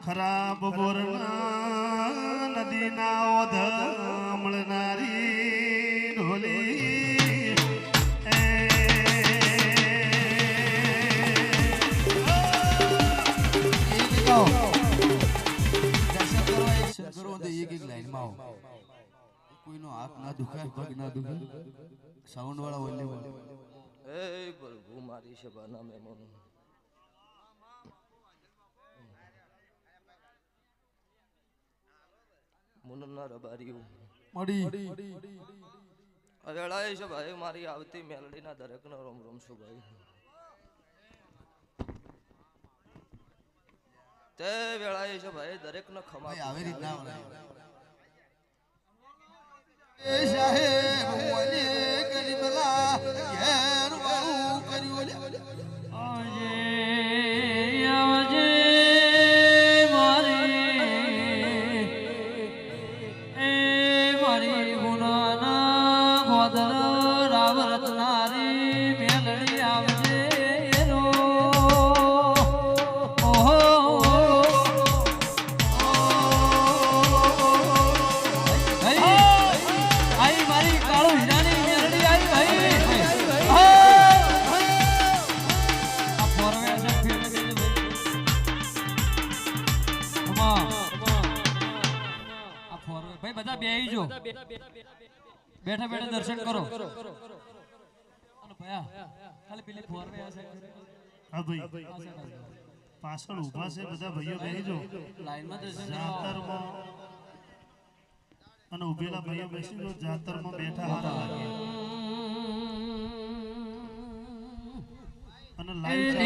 ખરાબ બોરના નદીના ઓધ મળનારી ઢોલી કોઈનો હાથ ના દુખાય પગ ના દુખાય સાઉન્ડ વાળા ઓલે એ પ્રભુ મારી સભાના મહેમાનો મુનના રબારીઓ મડી વેળાએ છે ભાઈ મારી આવતી મેલડીના દરેકનો રોમ રોમ છું ભાઈ તે વેળાએ છે ભાઈ દરેકનો ખમા આવી રીતના એ સાહેબ મોને કરીબલા ઘેર વાળું કર્યું આવજે મારી ગુનાના ગોદર રાવરત નારી મેલડી આવજે રો ઓહો આઈ મારી કાળુ હીરાની મેલડી આવી ભાઈ આ ફોરવે છે ફેર દેજો ભાઈ આ ફોરવે ભાઈ બધા બેહી જો બેઠા બેઠા દર્શન કરો અને ભયા ખાલી પેલી ફોરવે આ સાઈડ હા ભાઈ પાછળ ઊભા છે બધા ભાઈઓ બેહીજો લાઈનમાં દર્શન કરો જાતરમાં અને ઉભેલા ભાઈઓ બેસી જો જાતરમાં બેઠા હારા લાગે અને લાઈવ